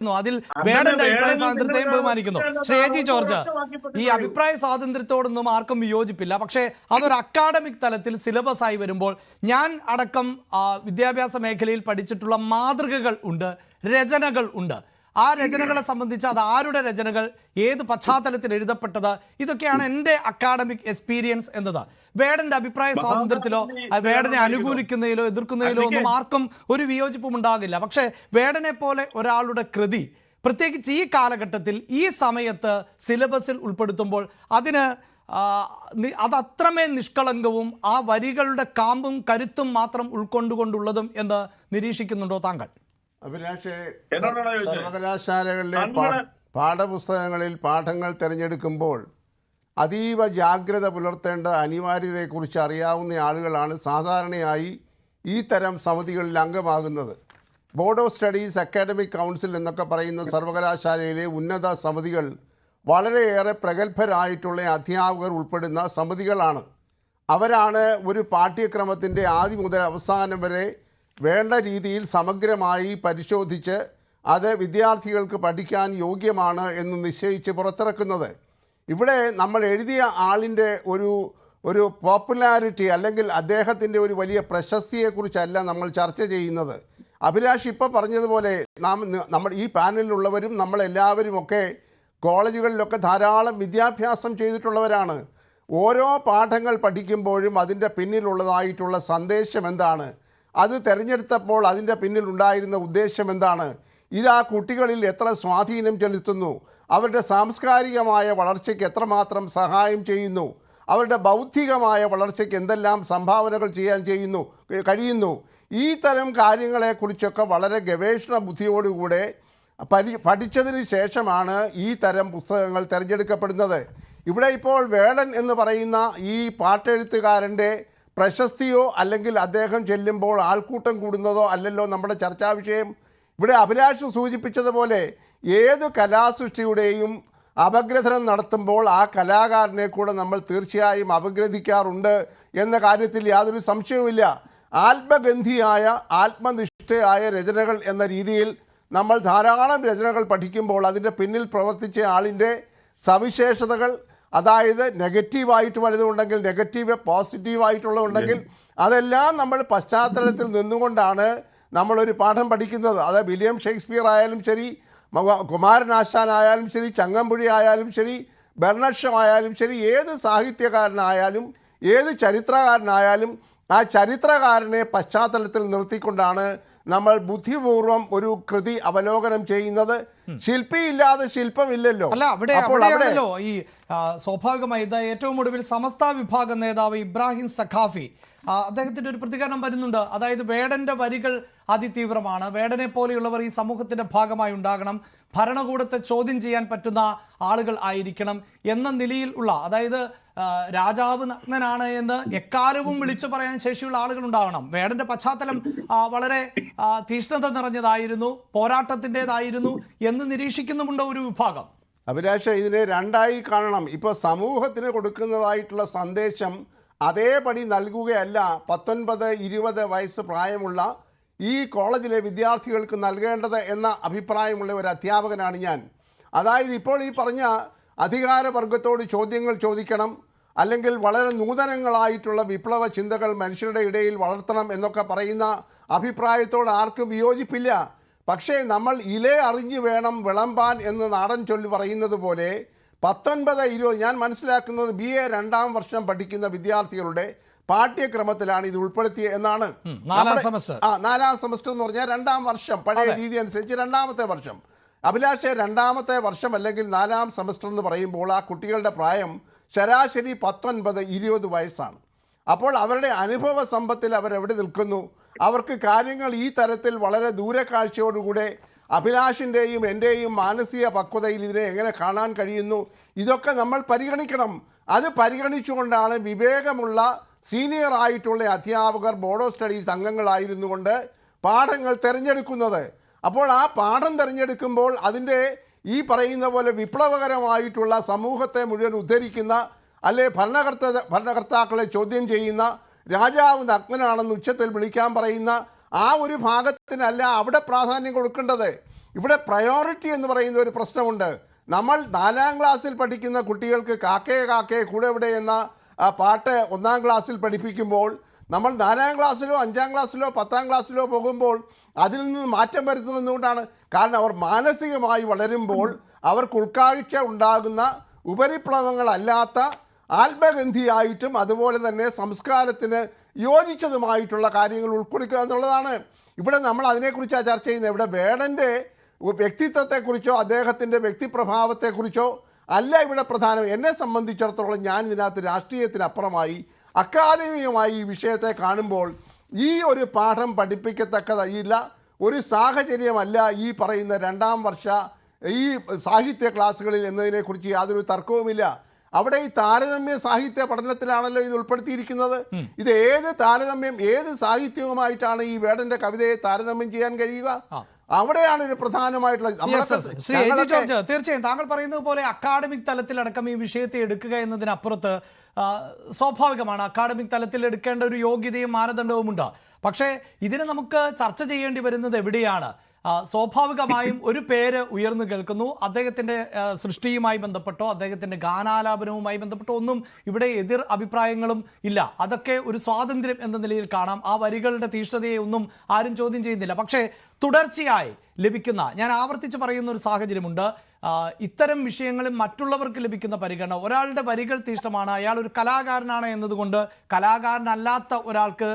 അതിൽ വേടന്റെ അഭിപ്രായ സ്വാതന്ത്ര്യത്തെയും ബഹുമാനിക്കുന്നു. ശ്രീ എ ജി ജോർജ്, ഈ അഭിപ്രായ സ്വാതന്ത്ര്യത്തോടൊന്നും ആർക്കും വിയോജിപ്പില്ല. പക്ഷേ അതൊരു അക്കാഡമിക് തലത്തിൽ സിലബസ് ആയി വരുമ്പോൾ ഞാൻ അടക്കം വിദ്യാഭ്യാസ മേഖലയിൽ പഠിച്ചിട്ടുള്ള മാതൃകകൾ ഉണ്ട്, രചനകൾ ഉണ്ട്. ആ രചനകളെ സംബന്ധിച്ച് അത് ആരുടെ രചനകൾ, ഏത് പശ്ചാത്തലത്തിൽ എഴുതപ്പെട്ടത്, ഇതൊക്കെയാണ് എൻ്റെ അക്കാഡമിക് എക്സ്പീരിയൻസ് എന്നത്. വേടന്റെ അഭിപ്രായ സ്വാതന്ത്ര്യത്തിലോ വേടനെ അനുകൂലിക്കുന്നതിലോ എതിർക്കുന്നതിലോ ഒന്നും ആർക്കും ഒരു വിയോജിപ്പും ഉണ്ടാകില്ല. പക്ഷേ വേടനെ പോലെ ഒരാളുടെ കൃതി പ്രത്യേകിച്ച് ഈ കാലഘട്ടത്തിൽ ഈ സമയത്ത് സിലബസിൽ ഉൾപ്പെടുത്തുമ്പോൾ അത് അത്രമേൽ നിഷ്കളങ്കവും ആ വരികളുടെ കാമ്പും കരുത്തും മാത്രം ഉൾക്കൊണ്ടുകൊണ്ടുള്ളതും എന്ന് നിരീക്ഷിക്കുന്നുണ്ടോ താങ്കൾ? അഭിലാഷേ, സർവകലാശാലകളിലെ പാഠപുസ്തകങ്ങളിൽ പാഠങ്ങൾ തിരഞ്ഞെടുക്കുമ്പോൾ അതീവ ജാഗ്രത പുലർത്തേണ്ട അനിവാര്യതയെക്കുറിച്ച് അറിയാവുന്ന ആളുകളാണ് സാധാരണയായി ഈ തരം സമിതികളിൽ അംഗമാകുന്നത്. Board of studies, academic council എന്നൊക്കെ പറയുന്ന സർവകലാശാലയിലെ ഉന്നത സമിതികൾ വളരെയേറെ പ്രഗത്ഭരായിട്ടുള്ള അധ്യാപകർ ഉൾപ്പെടുന്ന സമിതികളാണ്. അവരാണ് ഒരു പാഠ്യക്രമത്തിൻ്റെ ആദ്യം മുതൽ അവസാനം വരെ വേണ്ട രീതിയിൽ സമഗ്രമായി പരിശോധിച്ച് അത് വിദ്യാർത്ഥികൾക്ക് പഠിക്കാൻ യോഗ്യമാണ് എന്ന് നിശ്ചയിച്ച് പുറത്തിറക്കുന്നത്. ഇവിടെ നമ്മൾ എഴുതിയ ആളിൻ്റെ ഒരു പോപ്പുലാരിറ്റി അല്ലെങ്കിൽ അദ്ദേഹത്തിൻ്റെ ഒരു വലിയ പ്രശസ്തിയെക്കുറിച്ചല്ല നമ്മൾ ചർച്ച ചെയ്യുന്നത്. അഭിലാഷ് ഇപ്പോൾ പറഞ്ഞതുപോലെ നമ്മൾ ഈ പാനലിലുള്ളവരും നമ്മളെല്ലാവരുമൊക്കെ കോളേജുകളിലൊക്കെ ധാരാളം വിദ്യാഭ്യാസം ചെയ്തിട്ടുള്ളവരാണ്. ഓരോ പാഠങ്ങൾ പഠിക്കുമ്പോഴും അതിൻ്റെ പിന്നിലുള്ളതായിട്ടുള്ള സന്ദേശം എന്താണ്, അത് തിരഞ്ഞെടുത്തപ്പോൾ അതിൻ്റെ പിന്നിലുണ്ടായിരുന്ന ഉദ്ദേശം എന്താണ്, ഇത് ആ കുട്ടികളിൽ എത്ര സ്വാധീനം ചെലുത്തുന്നു, അവരുടെ സാംസ്കാരികമായ വളർച്ചയ്ക്ക് എത്രമാത്രം സഹായം ചെയ്യുന്നു, അവരുടെ ബൗദ്ധികമായ വളർച്ചയ്ക്ക് എന്തെല്ലാം സംഭാവനകൾ ചെയ്യാൻ കഴിയുന്നു, ഈ തരം കാര്യങ്ങളെക്കുറിച്ചൊക്കെ വളരെ ഗവേഷണ ബുദ്ധിയോടുകൂടെ പഠിച്ചതിന് ശേഷമാണ് ഈ തരം പുസ്തകങ്ങൾ തിരഞ്ഞെടുക്കപ്പെടുന്നത്. ഇവിടെ ഇപ്പോൾ വേടൻ എന്ന് പറയുന്ന ഈ പാട്ടെഴുത്തുകാരൻ്റെ പ്രശസ്തിയോ അല്ലെങ്കിൽ അദ്ദേഹം ചെല്ലുമ്പോൾ ആൾക്കൂട്ടം കൂടുന്നതോ അല്ലല്ലോ നമ്മുടെ ചർച്ചാ വിഷയം. ഇവിടെ അഭിലാഷ് സൂചിപ്പിച്ചതുപോലെ ഏത് കലാസൃഷ്ടിയുടെയും അപഗ്രഥനം നടത്തുമ്പോൾ ആ കലാകാരനെ കൂടെ നമ്മൾ തീർച്ചയായും അപഗ്രഥിക്കാറുണ്ട് എന്ന കാര്യത്തിൽ യാതൊരു സംശയവുമില്ല. ആത്മഗന്ധിയായ ആത്മനിഷ്ഠയായ രചനകൾ എന്ന രീതിയിൽ നമ്മൾ ധാരാളം രചനകൾ പഠിക്കുമ്പോൾ അതിൻ്റെ പിന്നിൽ പ്രവർത്തിച്ച ആളിൻ്റെ സവിശേഷതകൾ, അതായത് നെഗറ്റീവായിട്ട് വലുതുണ്ടെങ്കിൽ നെഗറ്റീവ്, പോസിറ്റീവായിട്ടുള്ളതുണ്ടെങ്കിൽ അതെല്ലാം നമ്മൾ പശ്ചാത്തലത്തിൽ നിന്നുകൊണ്ടാണ് നമ്മളൊരു പാഠം പഠിക്കുന്നത്. അത് വില്യം ഷേക്സ്പിയർ ആയാലും ശരി, കുമാരനാശാനായാലും ശരി, ചങ്ങമ്പുഴി ആയാലും ശരി, ബെർണഡ് ഷോ ആയാലും ശരി, ഏത് സാഹിത്യകാരനായാലും ഏത് ചരിത്രകാരനായാലും ആ ചരിത്രകാരനെ പശ്ചാത്തലത്തിൽ നിർത്തിക്കൊണ്ടാണ് നമ്മൾ ബുദ്ധിപൂർവം ഒരു കൃതി അവലോകനം ചെയ്യുന്നത്. ശില്പിയില്ലാതെ ശില്പമില്ലല്ലോ. അല്ല, അവിടെയാണല്ലോ ഈ സ്വാഭാവികമായി ഏറ്റവും ഒടുവിൽ സമസ്ത വിഭാഗം നേതാവ് ഇബ്രാഹിം സഖാഫി അദ്ദേഹത്തിന്റെ ഒരു പ്രതികരണം വരുന്നുണ്ട്. അതായത് വേടന്റെ വരികൾ അതിതീവ്രമാണ്, വേടനെ പോലെയുള്ളവർ ഈ സമൂഹത്തിന്റെ ഭാഗമായി ഉണ്ടാകണം, ഭരണകൂടത്തെ ചോദ്യം ചെയ്യാൻ പറ്റുന്ന ആളുകൾ ആയിരിക്കണം എന്ന നിലയിൽ ഉള്ള, അതായത് രാജാവ് നഗ്നനാണ് എന്ന് എക്കാലവും വിളിച്ചു പറയാൻ ശേഷിയുള്ള ആളുകൾ ഉണ്ടാകണം. വേടന്റെ പശ്ചാത്തലം വളരെ തീഷ്ണത നിറഞ്ഞതായിരുന്നു, പോരാട്ടത്തിൻ്റെതായിരുന്നു എന്ന് നിരീക്ഷിക്കുന്നുമുണ്ട് ഒരു വിഭാഗം. അഭിലാഷ്, ഇതിനെ രണ്ടായി കാണണം. ഇപ്പോൾ സമൂഹത്തിന് കൊടുക്കുന്നതായിട്ടുള്ള സന്ദേശം അതേപടി നൽകുകയല്ല 19-20 വയസ്സ് പ്രായമുള്ള ഈ കോളേജിലെ വിദ്യാർത്ഥികൾക്ക് നൽകേണ്ടത് എന്ന അഭിപ്രായമുള്ള ഒരു അധ്യാപകനാണ് ഞാൻ. അതായത് ഇപ്പോൾ ഈ പറഞ്ഞ അധികാരവർഗത്തോട് ചോദ്യങ്ങൾ ചോദിക്കണം, അല്ലെങ്കിൽ വളരെ നൂതനങ്ങളായിട്ടുള്ള വിപ്ലവ ചിന്തകൾ മനുഷ്യരുടെ ഇടയിൽ വളർത്തണം എന്നൊക്കെ പറയുന്ന അഭിപ്രായത്തോട് ആർക്കും വിയോജിപ്പില്ല. പക്ഷേ നമ്മൾ ഇലേ അറിഞ്ഞു വേണം വിളമ്പാൻ എന്ന് നാടൻ ചൊല്ലി പറയുന്നത് പോലെ 19-20 ഞാൻ മനസ്സിലാക്കുന്നത് BA 2ാം വർഷം പഠിക്കുന്ന വിദ്യാർത്ഥികളുടെ പാഠ്യക്രമത്തിലാണ് ഇത് ഉൾപ്പെടുത്തിയത് എന്നാണ്. 4ാം സെമസ്റ്റർ എന്ന് പറഞ്ഞാൽ 2ാം വർഷം, പഴയ രീതി അനുസരിച്ച് 2ാമത്തെ വർഷം. അഭിലാഷെ, 2ാമത്തെ വർഷം അല്ലെങ്കിൽ 4ാം സെമസ്റ്റർ എന്ന് പറയുമ്പോൾ ആ കുട്ടികളുടെ പ്രായം ശരാശരി 19-20 വയസ്സാണ്. അപ്പോൾ അവരുടെ അനുഭവ സമ്പത്തിൽ അവരെവിടെ നിൽക്കുന്നു? അവർക്ക് കാര്യങ്ങൾ ഈ തരത്തിൽ വളരെ ദൂരക്കാഴ്ചയോടുകൂടെ അഭിലാഷിൻ്റെയും എൻ്റെയും മാനസിക പക്വതയിൽ ഇതിനെ എങ്ങനെ കാണാൻ കഴിയുന്നു? ഇതൊക്കെ നമ്മൾ പരിഗണിക്കണം. അത് പരിഗണിച്ചുകൊണ്ടാണ് വിവേകമുള്ള സീനിയർ ആയിട്ടുള്ള അധ്യാപകർ ബോർഡ് ഓഫ് സ്റ്റഡീസ് അംഗങ്ങളായിരുന്നു കൊണ്ട് പാഠങ്ങൾ തിരഞ്ഞെടുക്കുന്നത്. അപ്പോൾ ആ പാഠം തിരഞ്ഞെടുക്കുമ്പോൾ അതിൻ്റെ ഈ പറയുന്ന പോലെ വിപ്ലവകരമായിട്ടുള്ള സമൂഹത്തെ മുഴുവൻ ഉദ്ധരിക്കുന്ന, അല്ലെ ഭരണകർത്താക്കളെ ചോദ്യം ചെയ്യുന്ന, രാജാവ് നഗ്നനാണെന്ന് ഉച്ചത്തിൽ വിളിക്കാൻ പറയുന്ന ആ ഒരു ഭാഗത്തിനല്ല അവിടെ പ്രാധാന്യം കൊടുക്കേണ്ടത്. ഇവിടെ പ്രയോറിറ്റി എന്ന് പറയുന്ന ഒരു പ്രശ്നമുണ്ട്. നമ്മൾ 4ാം ക്ലാസ്സിൽ പഠിക്കുന്ന കുട്ടികൾക്ക് കാക്കേ കാക്കേ കൂടെ ഇവിടെ എന്ന പാട്ട് 1ാം ക്ലാസ്സിൽ പഠിപ്പിക്കുമ്പോൾ നമ്മൾ 4ാം ക്ലാസ്സിലോ 5ാം ക്ലാസ്സിലോ 10ാം ക്ലാസ്സിലോ പോകുമ്പോൾ അതിൽ നിന്ന് മാറ്റം വരുത്തുന്നതുകൊണ്ടാണ്. കാരണം അവർ മാനസികമായി വളരുമ്പോൾ അവർക്ക് ഉൾക്കാഴ്ച ഉണ്ടാകുന്ന ഉപരിപ്ലവങ്ങളല്ലാത്ത ആത്മഗന്ധിയായിട്ടും അതുപോലെ തന്നെ സംസ്കാരത്തിന് യോജിച്ചതുമായിട്ടുള്ള കാര്യങ്ങൾ ഉൾക്കൊള്ളിക്കുക എന്നുള്ളതാണ്. ഇവിടെ നമ്മൾ അതിനെക്കുറിച്ചാണ് ചർച്ച ചെയ്യുന്നത്. ഇവിടെ വേടൻ്റെ വ്യക്തിത്വത്തെക്കുറിച്ചോ അദ്ദേഹത്തിൻ്റെ വ്യക്തിപ്രഭാവത്തെക്കുറിച്ചോ അല്ല ഇവിടെ പ്രധാനം. എന്നെ സംബന്ധിച്ചിടത്തോളം ഞാൻ ഇതിനകത്ത് രാഷ്ട്രീയത്തിനപ്പുറമായി അക്കാദമികമായി ഈ വിഷയത്തെ കാണുമ്പോൾ ഈ ഒരു പാഠം പഠിപ്പിക്കത്തക്കതല്ല ഒരു സാഹചര്യമല്ല ഈ പറയുന്ന 2ാം വർഷ ഈ സാഹിത്യ ക്ലാസ്സുകളിൽ എന്നതിനെക്കുറിച്ച് യാതൊരു തർക്കവുമില്ല. അവിടെ ഈ താരതമ്യ സാഹിത്യ പഠനത്തിലാണല്ലോ ഇത് ഉൾപ്പെടുത്തിയിരിക്കുന്നത്. ഇത് ഏത് താരതമ്യം, ഏത് സാഹിത്യവുമായിട്ടാണ് ഈ വേടന്റെ കവിതയെ താരതമ്യം ചെയ്യാൻ കഴിയുക? അവിടെയാണ് ഒരു പ്രധാനമായിട്ടുള്ള. ശ്രീ എ ജി ജോർജ്, തീർച്ചയായും താങ്കൾ പറയുന്നത് പോലെ അക്കാഡമിക് തലത്തിലടക്കം ഈ വിഷയത്തെ എടുക്കുക എന്നതിനപ്പുറത്ത് സ്വാഭാവികമാണ് അക്കാഡമിക് തലത്തിൽ എടുക്കേണ്ട ഒരു യോഗ്യതയും മാനദണ്ഡവുമുണ്ട്. പക്ഷേ ഇതിന് നമുക്ക് ചർച്ച ചെയ്യേണ്ടി വരുന്നത് എവിടെയാണ്? സ്വാഭാവികമായും ഒരു പേര് ഉയർന്നു കേൾക്കുന്നു. അദ്ദേഹത്തിൻ്റെ സൃഷ്ടിയുമായി ബന്ധപ്പെട്ടോ അദ്ദേഹത്തിൻ്റെ ഗാനാലാപനവുമായി ബന്ധപ്പെട്ടോ ഒന്നും ഇവിടെ എതിർ അഭിപ്രായങ്ങളും ഇല്ല. അതൊക്കെ ഒരു സ്വാതന്ത്ര്യം എന്ന നിലയിൽ കാണാം. ആ വരികളുടെ തീഷ്ണതയെ ഒന്നും ആരും ചോദ്യം ചെയ്യുന്നില്ല. പക്ഷേ തുടർച്ചയായി ലഭിക്കുന്ന, ഞാൻ ആവർത്തിച്ച് പറയുന്ന ഒരു സാഹചര്യമുണ്ട്, ഇത്തരം വിഷയങ്ങളിൽ മറ്റുള്ളവർക്ക് ലഭിക്കുന്ന പരിഗണന. ഒരാളുടെ വരികൾ തീഷ്ണമാണ്, അയാൾ ഒരു കലാകാരനാണ് എന്നതുകൊണ്ട് കലാകാരനല്ലാത്ത ഒരാൾക്ക്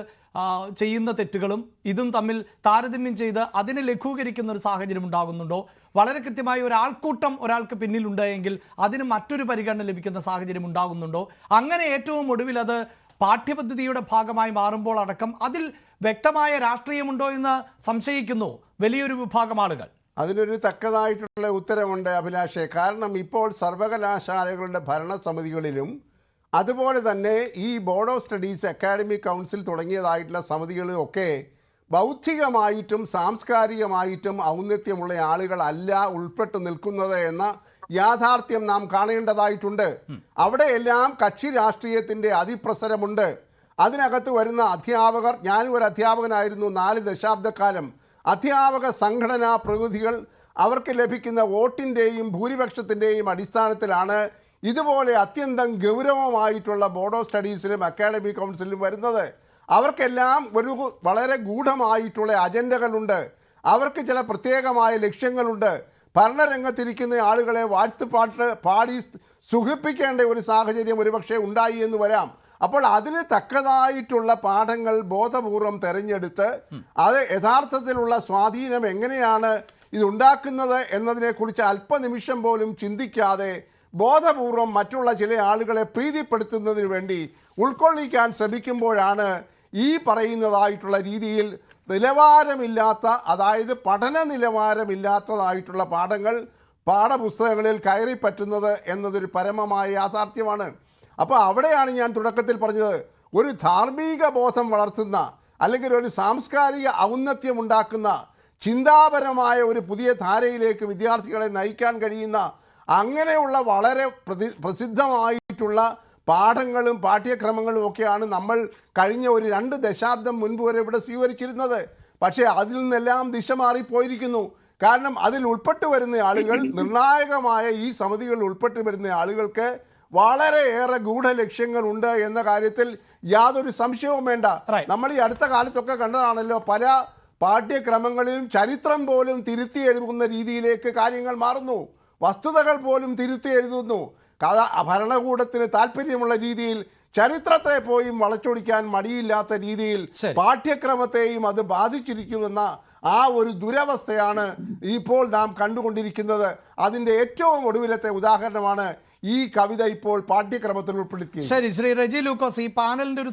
ചെയ്യുന്ന തെറ്റുകളും ഇതും തമ്മിൽ താരതമ്യം ചെയ്ത് അതിനെ ലഘൂകരിക്കുന്ന ഒരു സാഹചര്യം ഉണ്ടാകുന്നുണ്ടോ? വളരെ കൃത്യമായി ഒരാൾക്കൂട്ടം ഒരാൾക്ക് പിന്നിലുണ്ടെങ്കിൽ അതിന് മറ്റൊരു പരിഗണന ലഭിക്കുന്ന സാഹചര്യം ഉണ്ടാകുന്നുണ്ടോ? അങ്ങനെ ഏറ്റവും ഒടുവിൽ അത് പാഠ്യപദ്ധതിയുടെ ഭാഗമായി മാറുമ്പോൾ അടക്കം അതിൽ വ്യക്തമായ രാഷ്ട്രീയമുണ്ടോ എന്ന് സംശയിക്കുന്നു വലിയൊരു വിഭാഗം ആളുകൾ. അതിനൊരു തക്കതായിട്ടുള്ള ഉത്തരമുണ്ട് അഭിലാഷേ. കാരണം ഇപ്പോൾ സർവകലാശാലകളുടെ ഭരണസമിതികളിലും അതുപോലെ തന്നെ ഈ board of studies, academic council തുടങ്ങിയതായിട്ടുള്ള സമിതികളും ഒക്കെ ബൗദ്ധികമായിട്ടും സാംസ്കാരികമായിട്ടും ഔന്നത്യമുള്ള ആളുകളല്ല ഉൾപ്പെട്ടു നിൽക്കുന്നത് എന്ന യാഥാർത്ഥ്യം നാം കാണേണ്ടതായിട്ടുണ്ട്. അവിടെയെല്ലാം കക്ഷി രാഷ്ട്രീയത്തിൻ്റെ അതിപ്രസരമുണ്ട്. അതിനകത്ത് വരുന്ന അധ്യാപകർ, ഞാനും ഒരു അധ്യാപകനായിരുന്നു 4 ദശാബ്ദക്കാലം. അധ്യാപക സംഘടനാ പ്രതിനിധികൾ അവർക്ക് ലഭിക്കുന്ന വോട്ടിൻ്റെയും ഭൂരിപക്ഷത്തിൻ്റെയും അടിസ്ഥാനത്തിലാണ് ഇതുപോലെ അത്യന്തം ഗൗരവമായിട്ടുള്ള ബോർഡ് ഓഫ് സ്റ്റഡീസിലും അക്കാഡമിക് കൗൺസിലും വരുന്നത്. അവർക്കെല്ലാം ഒരു വളരെ ഗൂഢമായിട്ടുള്ള അജണ്ടകളുണ്ട്. അവർക്ക് ചില പ്രത്യേകമായ ലക്ഷ്യങ്ങളുണ്ട്. ഭരണരംഗത്തിരിക്കുന്ന ആളുകളെ വാഴ്ത്തുപാട്ട് പാടി സുഖിപ്പിക്കേണ്ട ഒരു സാഹചര്യം ഒരുപക്ഷെ ഉണ്ടായി എന്ന് വരാം. അപ്പോൾ അതിന് തക്കതായിട്ടുള്ള പാഠങ്ങൾ ബോധപൂർവം തിരഞ്ഞെടുത്ത് അത് യഥാർത്ഥത്തിലുള്ള സ്വാധീനം എങ്ങനെയാണ് ഇതുണ്ടാക്കുന്നത് എന്നതിനെക്കുറിച്ച് അല്പനിമിഷം പോലും ചിന്തിക്കാതെ ബോധപൂർവം മറ്റുള്ള ചില ആളുകളെ പ്രീതിപ്പെടുത്തുന്നതിന് വേണ്ടി ഉൾക്കൊള്ളിക്കാൻ ശ്രമിക്കുമ്പോഴാണ് ഈ പറയുന്നതായിട്ടുള്ള രീതിയിൽ നിലവാരമില്ലാത്ത, അതായത് പഠന നിലവാരമില്ലാത്തതായിട്ടുള്ള പാഠങ്ങൾ പാഠപുസ്തകങ്ങളിൽ കയറി പറ്റുന്നത് എന്നതൊരു പരമമായ യാഥാർത്ഥ്യമാണ്. അപ്പോൾ അവിടെയാണ് ഞാൻ തുടക്കത്തിൽ പറഞ്ഞത്, ഒരു ധാർമ്മിക ബോധം വളർത്തുന്ന അല്ലെങ്കിൽ ഒരു സാംസ്കാരിക ഔന്നത്യം ഉണ്ടാക്കുന്ന ചിന്താപരമായ ഒരു പുതിയ ധാരയിലേക്ക് വിദ്യാർത്ഥികളെ നയിക്കാൻ കഴിയുന്ന അങ്ങനെയുള്ള വളരെ പ്രസിദ്ധമായിട്ടുള്ള പാഠങ്ങളും പാഠ്യക്രമങ്ങളും ഒക്കെയാണ് നമ്മൾ കഴിഞ്ഞ ഒരു 2 ദശാബ്ദം മുൻപ് വരെ ഇവിടെ സ്വീകരിച്ചിരുന്നത്. പക്ഷേ അതിൽ നിന്നെല്ലാം ദിശ മാറിപ്പോയിരിക്കുന്നു. കാരണം അതിൽ ഉൾപ്പെട്ടു വരുന്ന ആളുകൾ, നിർണായകമായ ഈ സമിതികളിൽ ഉൾപ്പെട്ടു വരുന്ന ആളുകൾക്ക് വളരെയേറെ ഗൂഢലക്ഷ്യങ്ങളുണ്ട് എന്ന കാര്യത്തിൽ യാതൊരു സംശയവും വേണ്ട. നമ്മൾ ഈ അടുത്ത കാലത്തൊക്കെ കണ്ടതാണല്ലോ, പല പാഠ്യക്രമങ്ങളിലും ചരിത്രം പോലും തിരുത്തി എഴുതുന്ന രീതിയിലേക്ക് കാര്യങ്ങൾ മാറുന്നു. വസ്തുതകൾ പോലും തിരുത്തി എഴുതുന്നു. ഭരണകൂടത്തിന് താല്പര്യമുള്ള രീതിയിൽ ചരിത്രത്തെ പോയും വളച്ചൊടിക്കാൻ മടിയില്ലാത്ത രീതിയിൽ പാഠ്യക്രമത്തെയും അത് ബാധിച്ചിരിക്കുമെന്ന ആ ഒരു ദുരവസ്ഥയാണ് ഇപ്പോൾ നാം കണ്ടുകൊണ്ടിരിക്കുന്നത്. അതിൻ്റെ ഏറ്റവും ഒടുവിലത്തെ ഉദാഹരണമാണ് ഈ കവിത ഇപ്പോൾ പാഠ്യക്രമത്തിൽ ഉൾപ്പെടുത്തിയത്. ശരി, ശ്രീ റെജി ലൂക്കോസ്, ഈ പാനലിന്റെ ഒരു